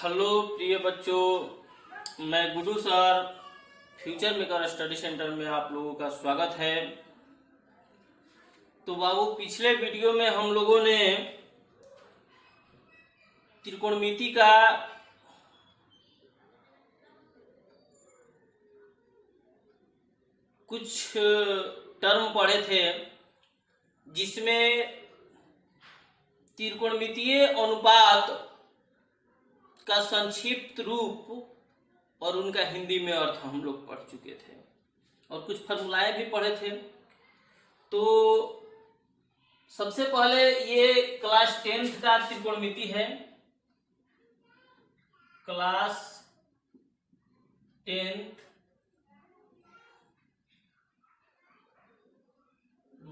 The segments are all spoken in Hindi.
हेलो प्रिय बच्चों, मैं Guddu sir future maker study centre में आप लोगों का स्वागत है। तो बाबू, पिछले वीडियो में हम लोगों ने त्रिकोणमिति का कुछ टर्म पढ़े थे, जिसमें त्रिकोणमितीय अनुपात का संक्षिप्त रूप और उनका हिंदी में अर्थ हम लोग पढ़ चुके थे और कुछ फॉर्मूलाएं भी पढ़े थे। तो सबसे पहले ये क्लास 10th का त्रिकोणमिति है। क्लास 10th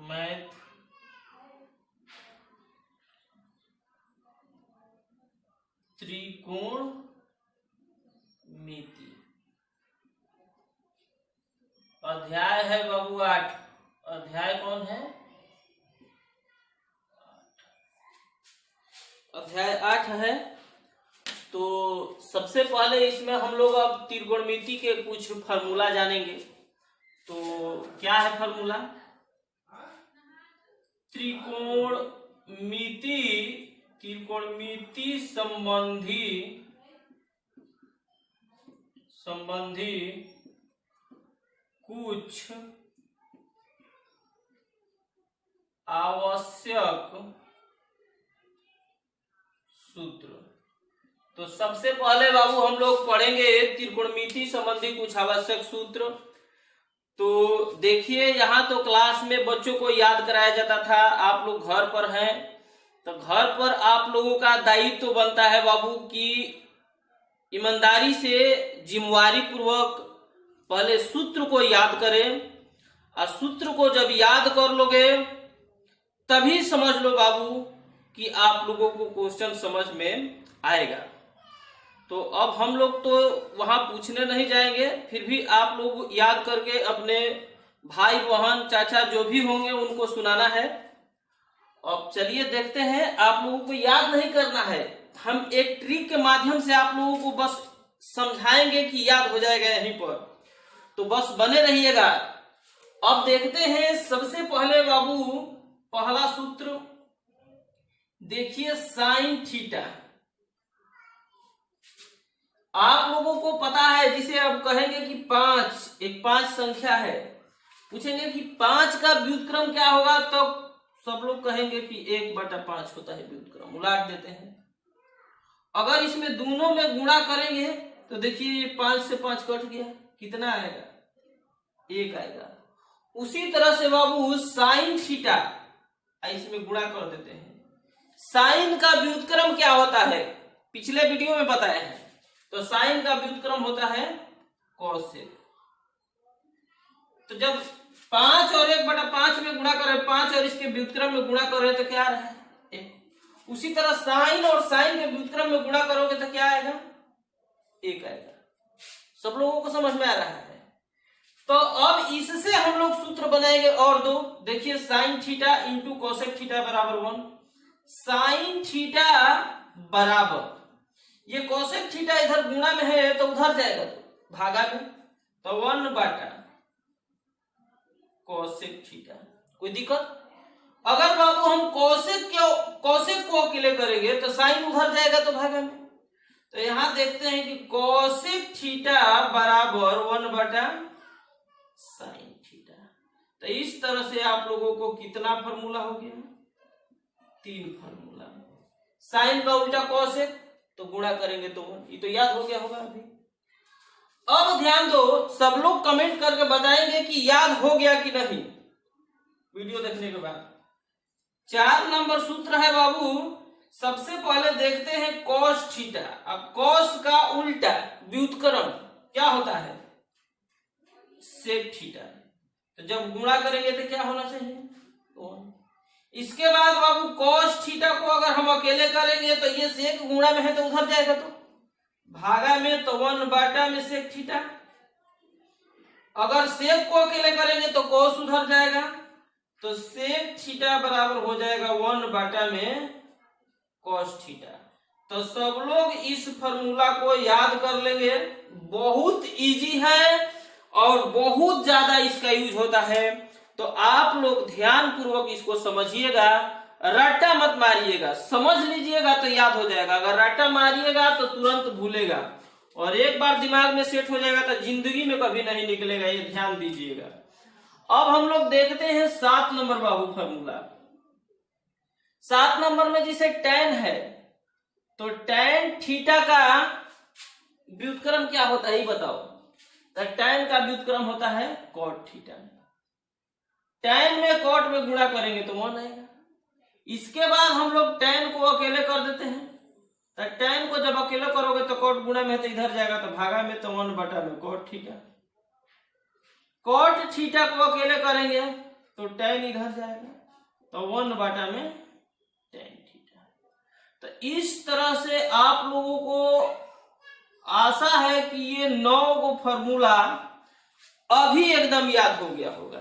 मैथ त्रिकोणमिति। अध्याय है बाबू 8। अध्याय कौन है? अध्याय 8 है। तो सबसे पहले इसमें हम लोग अब त्रिकोणमिति के कुछ फार्मूला जानेंगे। तो क्या है फार्मूला? त्रिकोणमिति संबंधी कुछ आवश्यक सूत्र। तो सबसे पहले बाबू हम लोग पढ़ेंगे त्रिकोणमिति संबंधी कुछ आवश्यक सूत्र। तो देखिए, यहाँ तो क्लास में बच्चों को याद कराया जाता था। आप लोग घर पर हैं तो घर पर आप लोगों का दायित्व तो बनता है बाबू कि ईमानदारी से जिम्मेवारी पूर्वक पहले सूत्र को याद करें, और सूत्र को जब याद कर लोगे तभी समझ लो बाबू कि आप लोगों को क्वेश्चन समझ में आएगा। तो अब हम लोग तो वहां पूछने नहीं जाएंगे, फिर भी आप लोग याद करके अपने भाई बहन चाचा जो भी होंगे उनको सुनाना है। अब चलिए देखते हैं। आप लोगों को याद नहीं करना है, हम एक ट्रिक के माध्यम से आप लोगों को बस समझाएंगे कि याद हो जाएगा यहीं पर। तो बस बने रहिएगा। अब देखते हैं सबसे पहले बाबू पहला सूत्र देखिए, साइन थीटा। आप लोगों को पता है, जिसे आप कहेंगे कि 5 एक 5 संख्या है, पूछेंगे कि 5 का व्युत्क्रम क्या होगा, तो सब लोग कहेंगे कि 1/5 होता है व्युत्क्रम, उलाट देते हैं। अगर इसमें दोनों में गुणा करेंगे तो देखिए 5 से 5 कट गया, कितना आएगा? 1 आएगा। उसी तरह से बाबू साइन थीटा, इसमें गुणा कर देते हैं। साइन का व्युत्क्रम क्या होता है, पिछले वीडियो में बताया है। तो साइन का व्युत्क्रम होता है कोसेक। तो जब 5 और 1/5 में गुणा करें, 5 और इसके व्युत्क्रम में गुणा करें तो क्या आ रहा है? 1। उसी तरह साइन और साइन के व्युत्क्रम में गुणा करोगे तो क्या आएगा? 1 आएगा। सब लोगों को समझ में आ रहा है? तो अब इससे हम लोग सूत्र बनाएंगे और दो। देखिए, sine theta into cosec theta बराबर 1। साइन थीटा बराबर, ये कोसेक थीटा इधर गुणा में है तो उधर जाएगा, तो भागा में, तो 1/कोसेक थीटा। कोई दिक्कत? अगर बाबू हम कोसेक को अकेले करेंगे तो साइन उधर जाएगा तो भागा में। तो यहां देखते हैं कि कोसेक थीटा बराबर 1/साइन थीटा। तो इस तरह से आप लोगों को कितना फार्मूला हो गया? 3 फार्मूला। साइन का उल्टा कोसेक, तो गुणा करेंगे तो 1। ये तो याद हो गया होगा अभी। अब ध्यान दो, सब लोग कमेंट करके बताएंगे कि याद हो गया कि नहीं वीडियो देखने के बाद। 4 नंबर सूत्र है बाबू। सबसे पहले देखते हैं कॉस थीटा। अब कॉस का उल्टा व्युत्क्रम क्या होता है? Sec theta. तो जब गुणा करेंगे तो क्या होना चाहिए? 1। इसके बाद बाबू कॉस थीटा को अगर हम अकेले करेंगे तो ये सेक गुणा में है तो उधर जाएगा, तो भागा में, तो 1/में सेक थीटा। अगर सेक को अकेले करेंगे तो कॉस उधर जाएगा, तो सेक थीटा बराबर हो जाएगा 1/में कॉस थीटा। तो सब लोग इस फॉर्मूला को याद कर लेंगे। बहुत इजी है और बहुत ज्यादा इसका यूज होता है। तो आप लोग ध्यान पूर्वक इसको समझिएगा, रट्टा मत मारिएगा, समझ लीजिएगा तो याद हो जाएगा। अगर रट्टा मारिएगा तो तुरंत भूलेगा, और एक बार दिमाग में सेट हो जाएगा तो जिंदगी में कभी नहीं निकलेगा, ये ध्यान दीजिएगा। अब हम लोग देखते हैं 7 नंबर बाबू फॉर्मूला। 7 नंबर में जिसे tan है, तो tan थीटा का व्युत्क्रम क्या होता है ये बताओ। तो tan का व्युत्क्रम होता है cot थीटा। tan में cot में गुणा करेंगे तो 1 आएगा। इसके बाद हम लोग tan को अकेले कर देते हैं। तो tan को जब अकेले करोगे तो cot गुणा में तो इधर जाएगा, तो भागा में तो 1 बटा में cot थीटा। cot थीटा को अकेले करेंगे तो tan इधर जाएगा, तो 1 बटा में tan थीटा। तो इस तरह से आप लोगों को आशा है कि ये 9 को फॉर्मूला अभी एकदम याद हो गया होगा।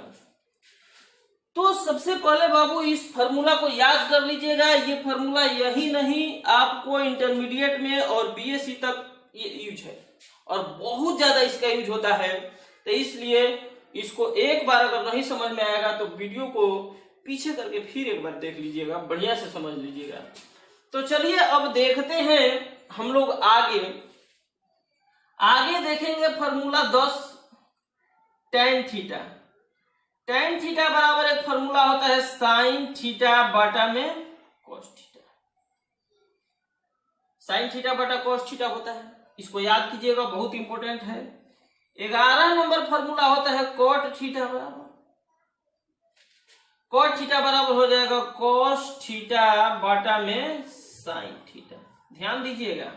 तो सबसे पहले बाबू इस फॉर्मूला को याद कर लीजिएगा। ये फॉर्मूला यही नहीं, आपको इंटरमीडिएट में और बीएससी तक ये यूज है और बहुत ज्यादा इसका यूज होता है। तो इसलिए इसको एक बार अगर नहीं समझ में आएगा तो वीडियो को पीछे करके फिर एक बार देख लीजिएगा, बढ़िया से समझ लीजिएगा। तो चलिए अब देखते हैं हम लोग आगे देखेंगे formula 10 tan theta. tan theta बराबर एक फॉर्मूला होता है sin थीटा बटा में cos थीटा। sin थीटा बटा cos थीटा होता है, इसको याद कीजिएगा, बहुत इंपॉर्टेंट है। 11 नंबर फॉर्मूला होता है cot थीटा बराबर, cot थीटा बराबर हो जाएगा cos थीटा बटा में sin थीटा। ध्यान दीजिएगा,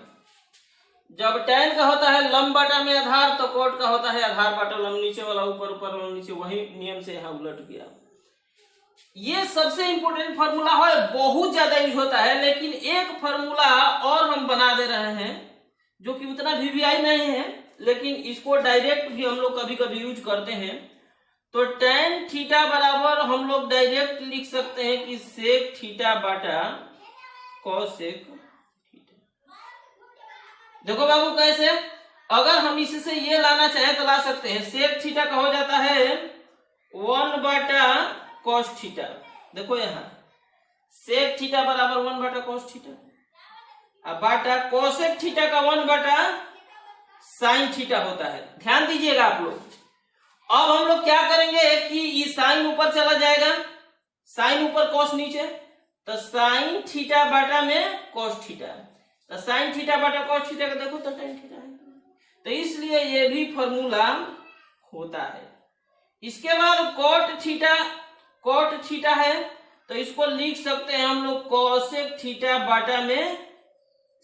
जब tan का होता है लंब बटा में आधार, तो cot का होता है आधार बटा लंब, नीचे वाला ऊपर, ऊपर वाला नीचे, वही नियम से यहाँ उलट गया। ये सबसे इंपॉर्टेंट फार्मूला है, बहुत ज्यादा यूज होता है। लेकिन एक फार्मूला और हम बना दे रहे हैं जो कि उतना वीवीआई नहीं है, लेकिन इसको डायरेक्ट भी हम लोग कभी कभी यूज करते हैं। तो tan थीटा बराबर हम लोग डायरेक्ट लिख सकते हैं कि sec थीटा बटा cosec थीटा। देखो बाबू कैसे, अगर हम इससे ये लाना चाहे तो ला सकते हैं। sec थीटा का हो जाता है 1 बटा cos थीटा। देखो यहाँ sec थीटा बराबर 1 बटा cos थीटा, अब बटा cosec थीटा का 1 बटा sin थीटा होता है। ध्यान दीजिएगा आप लोग। अब हम लोग क्या करेंगे कि ये साइन ऊपर चला जाएगा, साइन ऊपर cos नीचे, तो sin थीटा बटा में cos थीटा, तो sin थीटा बटा cos थीटा का देखो तो tan थीटा है। तो इसलिए ये भी फॉर्मूला होता है। इसके बाद cot थीटा है, तो इसको लिख सकते हैं हम लोग cosec थीटा बटा में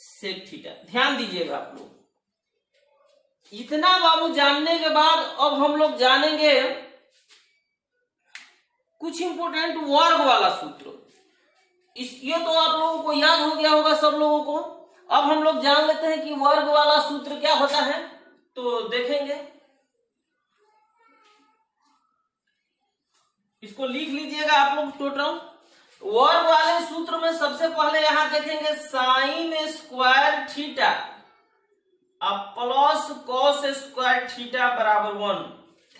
sec थीटा। ध्यान दीजिएगा आप लोग। इतना बाबू जानने के बाद अब हम लोग जानेंगे कुछ इंपोर्टेंट वर्ग वाला सूत्र। ये तो आप लोगों को याद हो गया होगा सब लोगों को। अब हम लोग जान लेते हैं कि वर्ग वाला सूत्र क्या होता है, तो देखेंगे। इसको लिख लीजिएगा आप लोग टोटल। वर्ग वाले सूत्र में सबसे पहले यहां देखेंगे साइन स्क्वायर थीटा अब प्लस कॉस स्क्वायर थीटा बराबर 1।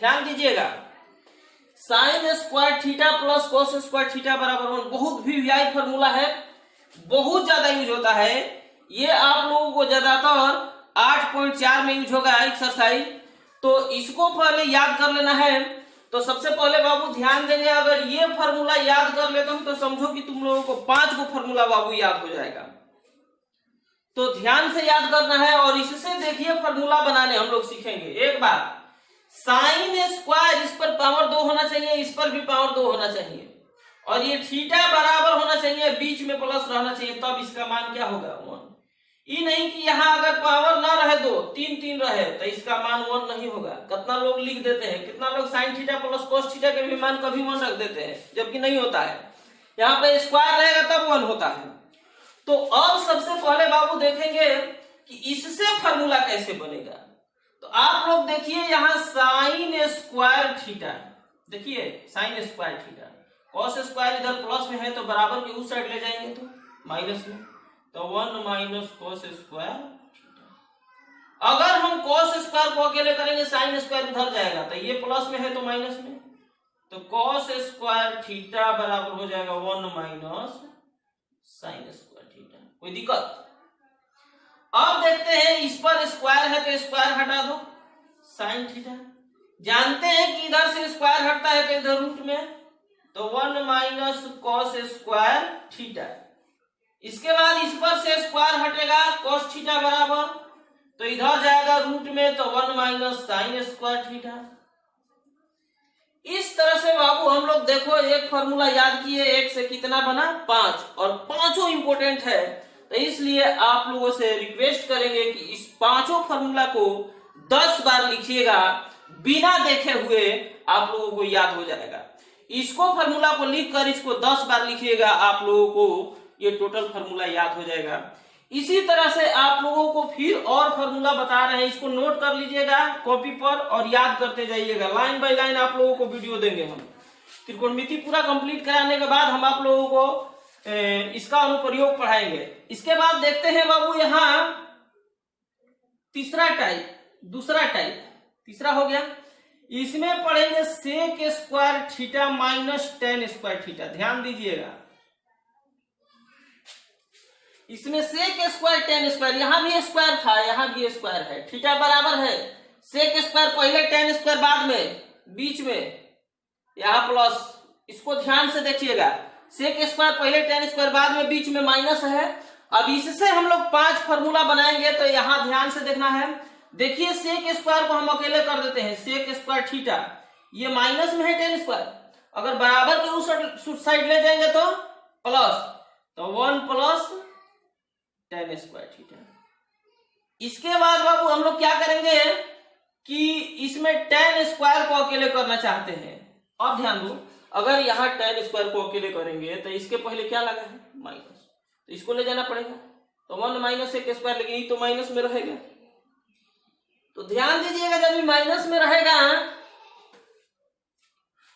ध्यान दीजिएगा, sine square theta plus cos square theta बराबर 1 बहुत वीवीआई फॉर्मूला है, बहुत ज्यादा यूज होता है। ये आप लोगों को ज्यादातर 8.4 में यूज होगा एक्सरसाइज, तो इसको पहले याद कर लेना है। तो सबसे पहले बाबू ध्यान देंगे, अगर ये फॉर्मूला याद कर लेते हो तो समझो कि तुम लोगों को 5 को फॉर्मूला बाबू याद हो जाएगा। तो ध्यान से याद करना है और इससे देखिए फॉर्मूला बनाने हम लोग सीखेंगे। एक बार साइन स्क्वायर, इस पर पावर 2 होना चाहिए, इस पर भी पावर 2 होना चाहिए, और ये थीटा बराबर होना चाहिए, बीच में प्लस रहना चाहिए, तब इसका मान क्या होगा 1। ये नहीं कि यहाँ अगर पावर ना रहे 2, 3 रहे तो इसका मान 1 नहीं होगा। कितना लोग लिख देते हैं, कितना लोग sine theta plus cos theta के भी मान कभी 1 रख देते हैं, जबकि नहीं होता है। यहाँ पे स्क्वायर रहेगा तब 1 होता है। तो अब सबसे पहले बाबू देखेंगे कि इससे फॉर्मूला कैसे बनेगा। तो आप लोग देखिए यहाँ साइन स्क्वायर थीटा, देखिए sine square theta, cos square इधर प्लस में है तो बराबर के उस साइड ले जाएंगे तो माइनस में, तो 1 माइनस कॉस स्क्वायर। अगर हम कॉस स्क्वायर को अकेले करेंगे साइन स्क्वायर उधर जाएगा, तो ये प्लस में है तो माइनस में, तो कॉस स्क्वायर थीटा बराबर हो जाएगा 1 माइनस साइन स्क्वायर थीटा। कोई दिक्कत? अब देखते हैं, इस पर स्क्वायर है तो स्क्वायर हटा दो, साइन थीटा। जानते हैं कि इधर से स्क्वायर हटता है तो इधर रूट में, तो 1 माइनस कॉस स्क्वायर थीटा। इसके बाद इस पर से स्क्वायर हटेगा, कॉस थीटा बराबर, तो इधर जाएगा रूट में, तो 1 माइनस साइन स्क्वायर थीटा। इस तरह से बाबू हम लोग देखो एक फॉर्मूला याद किए, एक से कितना बना 5, और पांचों इंपोर्टेंट है, तो इसलिए आप लोगों से रिक्वेस्ट करेंगे कि इस पांचों फॉर्मूला को 10 बार लिखिएगा, बिना देखे हुए आप लोगों को याद हो जाएगा। इसको फॉर्मूला को लिखकर इसको 10 बार लिखिएगा, आप लोगों को ये टोटल फॉर्मूला याद हो जाएगा। इसी तरह से आप लोगों को फिर और फॉर्मूला बता रहे हैं, इसको नोट कर लीजिएगा कॉपी पर और याद करते जाइएगा। लाइन बाय लाइन आप लोगों को वीडियो देंगे हम। त्रिकोणमिति पूरा कंप्लीट कराने के बाद हम आप लोगों को इसका अनुप्रयोग पढ़ाएंगे। इसके बाद देखते हैं बाबू यहाँ तीसरा टाइप, तीसरा हो गया। इसमें पढ़ेंगे sec square theta minus tan square theta. ध्यान दीजिएगा, इसमें सेक स्क्वायर टेन स्क्वायर, यहां भी स्क्वायर था, यहां भी स्क्वायर है, थीटा बराबर है सेक स्क्वायर पहले, टेन स्क्वायर बाद में, बीच में यहां प्लस। इसको ध्यान से देखिएगा, सेक स्क्वायर पहले, टेन स्क्वायर बाद में, बीच में माइनस है। अब इससे हम लोग 5 फॉर्मूला बनाएंगे, तो यहां ध्यान से देखना है। देखिए सेक स्क्वायर को हम अकेले कर देते हैं, सेक स्क्वायर थीटा, ये माइनस में है टेन स्क्वायर, अगर बराबर के उस साइड ले जाएंगे तो प्लस, तो 1 प्लस टेन स्क्वायर थीटा। इसके बाद बाबू हम लोग क्या करेंगे कि इसमें टेन स्क्वायर को अकेले करना चाहते हैं। अब ध्यान दो, अगर यहाँ टेन स्क्वायर को अकेले करेंगे तो इसके पहले क्या लगा है माइनस, तो इसको ले जाना पड़ेगा, तो 1 माइनस सेक स्क्वायर, लेकिन ये तो माइनस में रहेगा, तो ध्यान दीजिएगा जब ये माइनस में रहेगा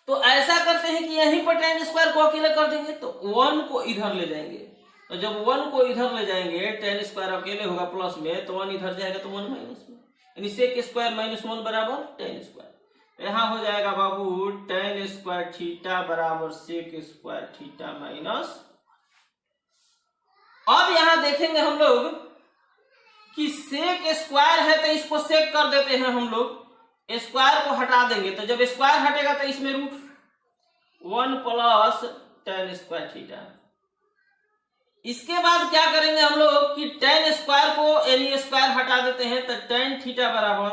तो ऐसा करते हैं कि यहीं पर टेन स्क्वायर को अकेले कर देंगे, तो 1 को इधर ले जाएंगे, तो जब 1 को इधर ले जाएंगे, टेन स्क्वायर अकेले होगा प्लस में, तो 1 इधर जाएगा तो 1 माइनस में, यानी सेक स्क्वायर माइनस 1 बराबर टेन स्क्वायर। यहां हो जाएगा बाबू टेन स्क्वायर थीटा बराबर सेक स्क्वायर थीटा माइनस। अब यहां देखेंगे हम लोग कि सेक स्क्वायर है तो इसको सेक कर देते हैं हम लोग, स्क्वायर को हटा देंगे, तो जब स्क्वायर हटेगा तो इसमें root 1 plus tan square theta. इसके बाद क्या करेंगे हम लोग कि टेन स्क्वायर को यानी स्क्वायर हटा देते हैं, तो टेन थीटा बराबर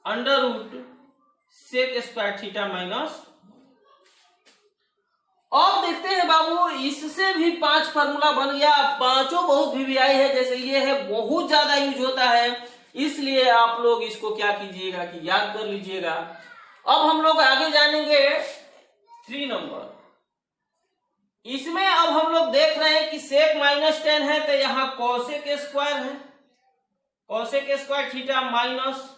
under root sec square theta minus. अब देखते हैं बाबू, इससे भी 5 फार्मूला बन गया। पांचों बहुत वीवीआई है, जैसे ये है बहुत ज्यादा यूज होता है, इसलिए आप लोग इसको क्या कीजिएगा कि याद कर लीजिएगा। अब हम लोग आगे जानेंगे 3 नंबर। इसमें अब हम लोग देख रहे हैं कि सेक माइनस टेन है, तो यहां कॉसेक स्क्वायर है, cosec square theta minus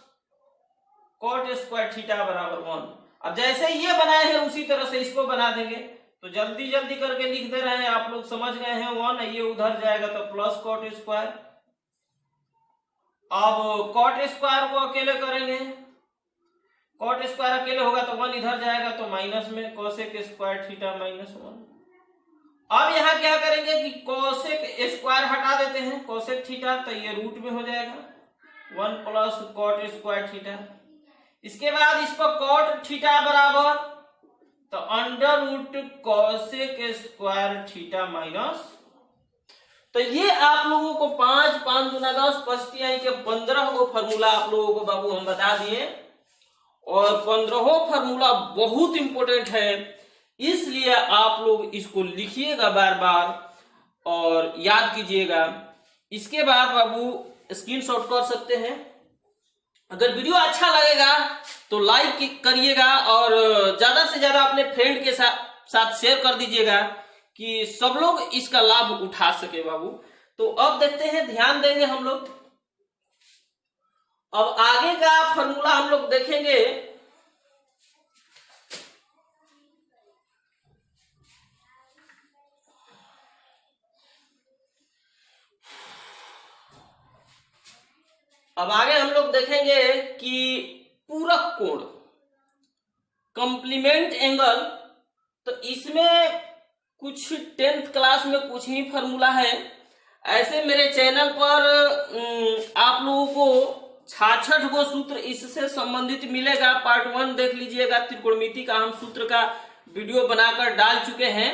cot square theta बराबर 1। अब जैसे ये बनाए हैं उसी तरह से इसको बना देंगे, तो जल्दी जल्दी करके लिख दे रहे हैं, आप लोग समझ गए हैं। 1 ये उधर जाएगा तो प्लस कॉट स्क्वायर। अब कॉट स्क्वायर को अकेले करेंगे, कॉट स्क्वायर अकेले होगा तो 1 इधर जाएगा तो माइनस में, कॉसेक स्क्वायर थीटा माइनस 1। अब यहां क्या करेंगे कि कॉसेक स्क्वायर हटा देते हैं, कॉसेक थीटा, तो ये रूट में हो जाएगा 1 प्लस कॉट स्क्वायर थीटा। इसके बाद इस पर कॉट थीटा बराबर, तो under root cosec square theta minus. तो ये आप लोगों को 5 5 गुना 10 25 के 15 को फॉर्मूला आप लोगों को बाबू हम बता दिए, और 15 फॉर्मूला बहुत इंपॉर्टेंट है, इसलिए आप लोग इसको लिखिएगा बार बार और याद कीजिएगा। इसके बाद बाबू स्क्रीनशॉट कर सकते हैं। अगर वीडियो अच्छा लगेगा तो लाइक करिएगा और ज्यादा से ज्यादा अपने फ्रेंड के साथ शेयर कर दीजिएगा कि सब लोग इसका लाभ उठा सके बाबू। तो अब देखते हैं, ध्यान देंगे हम लोग। अब आगे का फॉर्मूला हम लोग देखेंगे। अब आगे हम लोग देखेंगे कि पूरक कोण, कॉम्प्लीमेंट एंगल। तो इसमें कुछ 10th क्लास में कुछ ही फॉर्मूला है। ऐसे मेरे चैनल पर आप लोगों को 66 गो सूत्र इससे संबंधित मिलेगा। पार्ट 1 देख लीजिएगा, त्रिकोणमिति का हम सूत्र का वीडियो बनाकर डाल चुके हैं,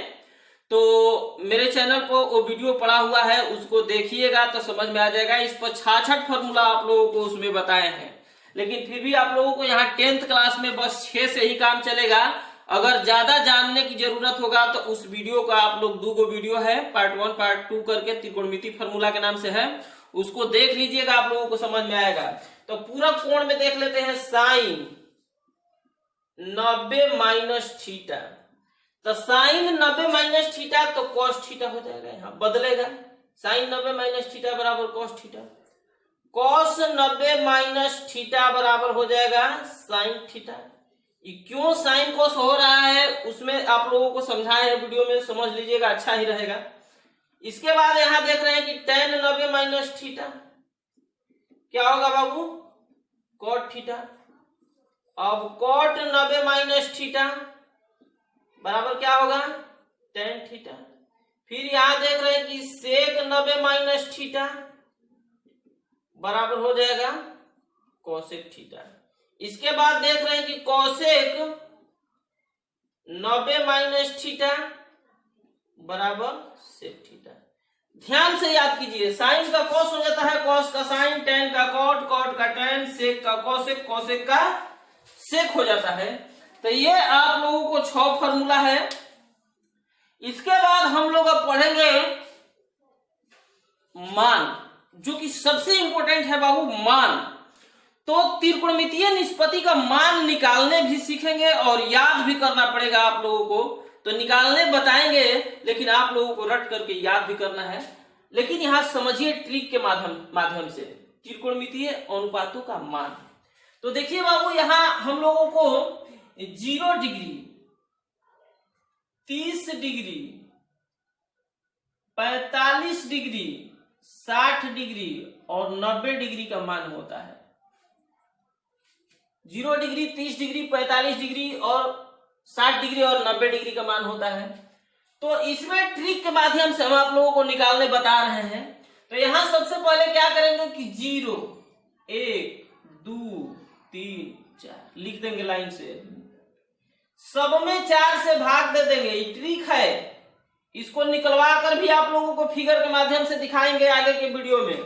तो मेरे चैनल पर वो वीडियो पड़ा हुआ है, उसको देखिएगा तो समझ में आ जाएगा। इस पर 66 फॉर्मूला आप लोगों को उसमें बताए हैं, लेकिन फिर भी आप लोगों को यहाँ 10th क्लास में बस 6 से ही काम चलेगा। अगर ज्यादा जानने की जरूरत होगा तो उस वीडियो का आप लोग 2 गो वीडियो है, पार्ट 1 पार्ट 2 करके, त्रिकोणमिति फॉर्मूला के नाम से है, उसको देख लीजिएगा, आप लोगों को समझ में आएगा। तो पूरक कोण में देख लेते हैं साइन 90 माइनस थीटा। तो साइन 90 माइनस थीटा तो कॉस थीटा हो जाएगा, यहाँ बदलेगा। साइन 90 माइनस थीटा बराबर cos theta, cos 90 minus theta बराबर हो जाएगा साइन थीटा। क्यों साइन कॉस हो रहा है उसमें आप लोगों को समझाए हैं वीडियो में, समझ लीजिएगा, अच्छा ही रहेगा। इसके बाद यहां देख रहे हैं कि tan 90 माइनस थीटा क्या होगा बाबू, कॉट थीटा। अब कॉट 90 माइनस थीटा बराबर क्या होगा, tan थीटा। फिर यहां देख रहे हैं कि सेक 90 माइनस थीटा बराबर हो जाएगा कोसेक थीटा। इसके बाद देख रहे हैं कि कोसेक 90 माइनस थीटा बराबर सेक थीटा। ध्यान से याद कीजिए, साइन का कॉस हो जाता है कॉस का साइन, टेन का कॉट, कॉट का टेन, सेक का कोसेक, कोसेक का सेक हो जाता है। तो ये आप लोगों को 6 फॉर्मूला है। इसके बाद हम लोग अब पढ़ेंगे मान, जो कि सबसे इंपॉर्टेंट है बाबू, मान। तो त्रिकोणमितीय निष्पत्ति का मान निकालने भी सीखेंगे और याद भी करना पड़ेगा आप लोगों को। तो निकालने बताएंगे, लेकिन आप लोगों को रट करके याद भी करना है। लेकिन यहां समझिए ट्रिक के माध्यम से त्रिकोणमितीय अनुपातों का मान। तो देखिए बाबू, यहां हम लोगों को 0 डिग्री, 30 डिग्री, 45 डिग्री, 60 डिग्री और 90 डिग्री का मान होता है। 0 डिग्री, 30 डिग्री, 45 डिग्री और 60 डिग्री और 90 डिग्री का मान होता है। तो इसमें ट्रिक के माध्यम से हम आप लोगों को निकालने बता रहे हैं। तो यहां सबसे पहले क्या करेंगे कि 0, 1, 2, 3, 4 लिख देंगे लाइन से। सब में 4 से भाग दे देंगे, ये ट्रिक है। इसको निकलवा कर भी आप लोगों को फिगर के माध्यम से दिखाएंगे आगे के वीडियो में।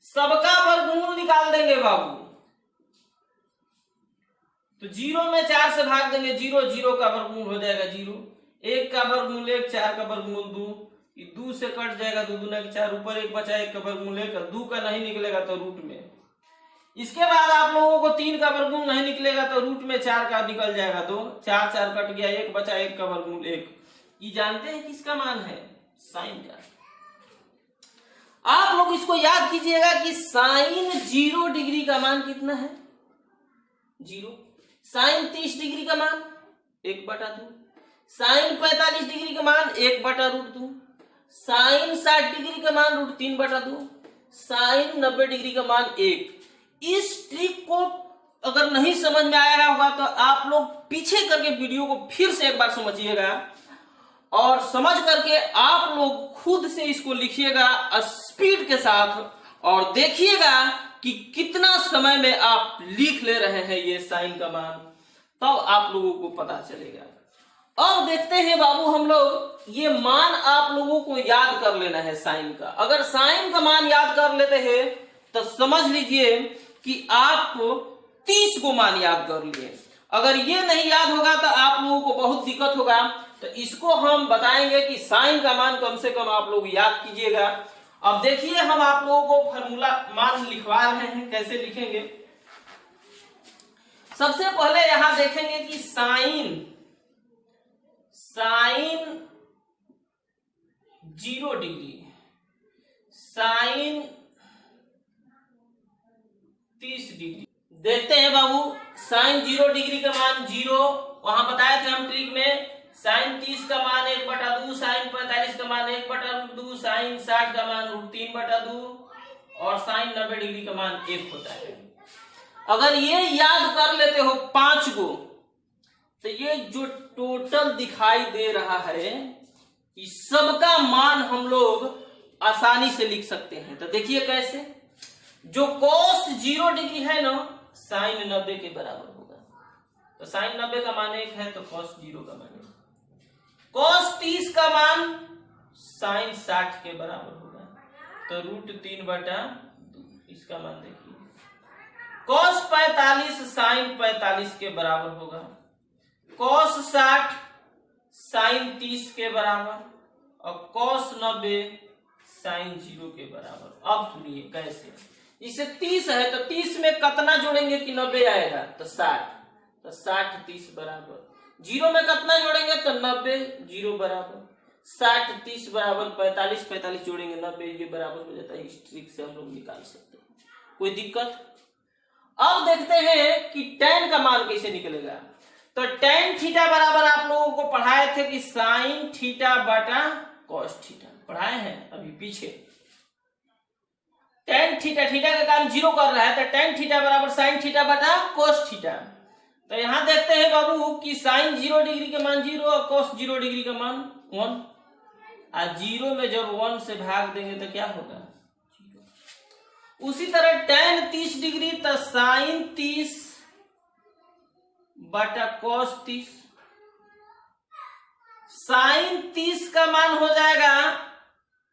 सबका वर्गमूल निकाल देंगे बाबू। तो 0 में 4 से भाग देंगे, 0, 0 का वर्गमूल हो जाएगा 0, 1 का वर्गमूल 1, 4 का वर्गमूल 2, 2 से कट जाएगा 2 दूना 4, ऊपर 1 बचा, 1 का वर्गमूल 1, 2 का नहीं निकलेगा तो रूट में। इसके बाद आप लोगों को 3 का वर्गमूल नहीं निकलेगा तो रूट में 4 का निकल जाएगा 2, 4 4 कट गया, 1 बचा, 1 का वर्गमूल 1। ये जानते हैं किसका मान है, साइन का। आप लोग इसको याद कीजिएगा कि साइन 0 डिग्री का मान कितना है, 0। साइन 30 डिग्री का मान 1/2, साइन 45 डिग्री का मान 1/√2, साइन 60 डिग्री का मान √3/2, साइन 90 डिग्री का मान 1। इस ट्रिक को अगर नहीं समझ में आया होगा तो आप लोग पीछे करके वीडियो को फिर से एक बार समझिएगा और समझ करके आप लोग खुद से इसको लिखिएगा स्पीड के साथ, और देखिएगा कि कितना समय में आप लिख ले रहे हैं ये साइन का मान, तब आप लोगों को पता चलेगा। अब देखते हैं बाबू, हम लोग ये मान आप लोगों को याद कर लेना है साइन का। अगर साइन का मान याद कर लेते हैं तो समझ लीजिए कि आप 30 को मान याद कर लिए। अगर ये नहीं याद होगा तो आप लोगों को बहुत दिक्कत होगा। तो इसको हम बताएंगे कि साइन का मान कम से कम आप लोग याद कीजिएगा। अब देखिए, हम आप लोगों को फॉर्मूला मान लिखवा रहे हैं, कैसे लिखेंगे। सबसे पहले यहां देखेंगे कि साइन 0 डिग्री, साइन 30 डिग्री। देखते हैं बाबू, साइन 0 डिग्री का मान 0, वहां बताए थे हम ट्रिक में। साइन 30 का मान 1/2, साइन 45 का मान 1/2, साइन 60 का मान √3/2 और साइन 90 डिग्री का मान 1 होता है। अगर ये याद कर लेते हो 5 को, तो ये जो टोटल दिखाई दे रहा है कि सबका मान हम लोग आसानी से लिख सकते हैं। तो देखिए कैसे, जो cos 0 डिग्री है ना, साइन 90 के बराबर होगा। तो साइन 90 का मान 1 है, तो cos 0 का मान 1। cos 30 का मान साइन 60 के बराबर होगा, तो √3/2 इसका मान देखिए। cos 45 साइन 45 के बराबर होगा, cos 60 साइन 30 के बराबर, और cos 90 साइन 0 के बराबर। अब सुनिए कैसे, इसे 30 है तो 30 में कितना जोड़ेंगे कि 90 आएगा, तो 60, तो 60 30 बराबर। 0 में कितना जोड़ेंगे तो 90, 0 बराबर। 60 30 बराबर 45, 45 जोड़ेंगे 90, ये बराबर हो जाता है। इस ट्रिक से हम लोग निकाल सकते हैं, कोई दिक्कत। अब देखते हैं कि tan का मान कैसे निकलेगा। तो tan थीटा बराबर आप लोगों को पढ़ाए थे कि साइन थीटा बटा कॉस थीटा, पढ़ाए हैं अभी पीछे। tan थीटा, थीटा का काम 0 कर रहा है, तो tan थीटा बराबर साइन थीटा बटा कॉस थीटा। तो यहां देखते हैं बाबू कि साइन 0 डिग्री का मान 0 और cos 0 डिग्री का मान 1। और 0 में जब 1 से भाग देंगे तो क्या होगा, 0। उसी तरह tan 30 डिग्री, तो साइन 30 बटा cos 30। साइन 30 का मान हो जाएगा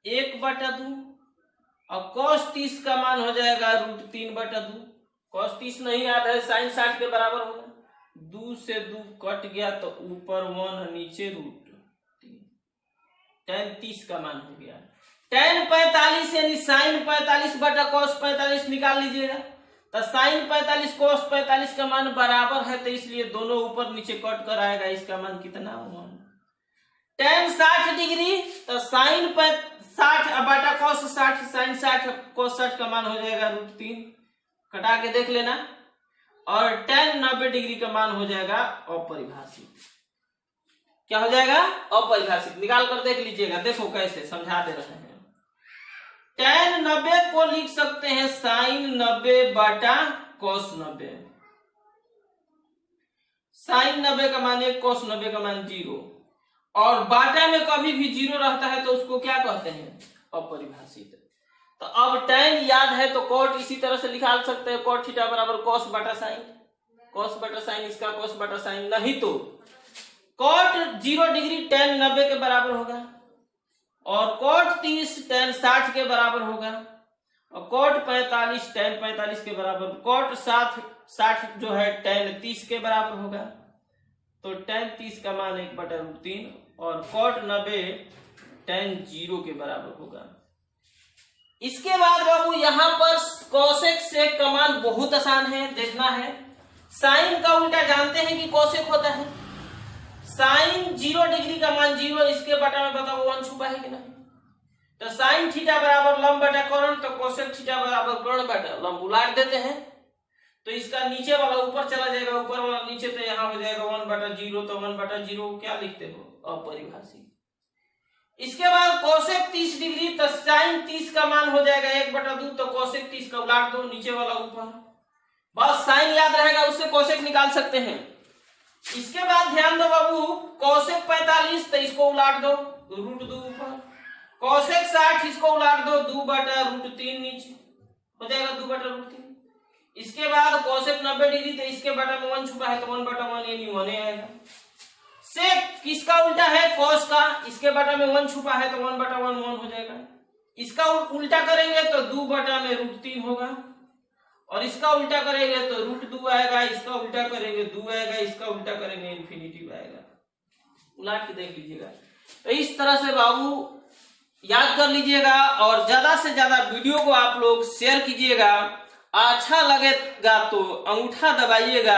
1/2, और cos 30 का मान हो जाएगा √3/2। cos 30 नहीं याद है, साइन 60 के बराबर होगा। 2 से 2 कट गया, तो ऊपर 1 नीचे √3। tan 30 का मान हो गया। tan 45 यानी साइन 45 बटा cos 45 निकाल लीजिएगा। तो साइन 45 cos 45 का मान बराबर है, तो इसलिए दोनों ऊपर नीचे कट कर आएगा। इसका मान कितना, 1। tan 60 डिग्री, तो साइन 60 बटा cos 60, साइन 60 cos 60 का मान हो जाएगा √3, कटा के देख लेना। और tan 90 डिग्री का मान हो जाएगा अपरिभाषित। क्या हो जाएगा, अपरिभाषित। निकाल कर देख लीजिएगा, देखो कैसे समझा दे रहे हैं। tan 90 को लिख सकते हैं साइन 90 बटा cos 90। साइन 90 का मान 1, cos 90 का मान 0, और बाटा में कभी भी 0 रहता है तो उसको क्या कहते हैं, अपरिभाषित। तो अब tan याद है तो cot इसी तरह से निकाल सकते हैं, cot थीटा बराबर cos बटा साइन। cos बटा साइन इसका cos बटा साइन, नहीं तो cot 0 डिग्री tan 90 के बराबर होगा, और cot 30 tan 60 के बराबर होगा, और cot 45 tan 45 के बराबर। cot 60 जो है tan 30 के बराबर होगा, तो tan 30 का मान 1/√3, और cot 90 tan 0 के बराबर होगा। इसके बाद बाबू यहाँ पर cosec sec का मान बहुत आसान है, देखना है। साइन का उल्टा जानते हैं कि cosec होता है। साइन 0 डिग्री का मान 0, इसके बटा में बताओ 1 छुपा है कि नहीं। तो साइन थीटा बराबर लंब बटा कोण, तो cosec थीटा बराबर कोण बटा लंब। उलाट देते हैं तो इसका नीचे वाला ऊपर चला जाएगा, ऊपर वाला नीचे, तो यहाँ हो जाएगा 1/0। तो 1/0 क्या लिखते हो, अपरिभाषित। इसके बाद cosec 30 डिग्री, तो साइन 30 का मान हो जाएगा 1/2, तो cosec 30 का उलाट दो, नीचे वाला ऊपर। बस साइन याद रहेगा, उससे cosec निकाल सकते हैं। इसके बाद ध्यान दो बाबू, cosec 45, तो इसको उलाट दो, √2 ऊपर। cosec 60 इसको उलाट दो, 2/√3 नीचे, हो जाएगा 2/√3। इसके बाद cosec 90 डिग्री, तो इसके बटा में 1 छुपा है, तो 1/1 यानी 1 आएगा। सेक किसका उल्टा है, cos का, इसके बटा में 1 छुपा है, तो 1/1 1 हो जाएगा। इसका उल्टा करेंगे तो 2/√3 होगा, और इसका उल्टा करेंगे तो √2 आएगा, इसका उल्टा करेंगे 2 आएगा, इसका उल्टा करेंगे इन्फिनिटी आएगा। उलाट के देख लीजिएगा। तो इस तरह से बाबू याद कर लीजिएगा, और ज्यादा से ज्यादा वीडियो को आप लोग शेयर कीजिएगा। अच्छा लगेगा तो अंगूठा दबाइएगा।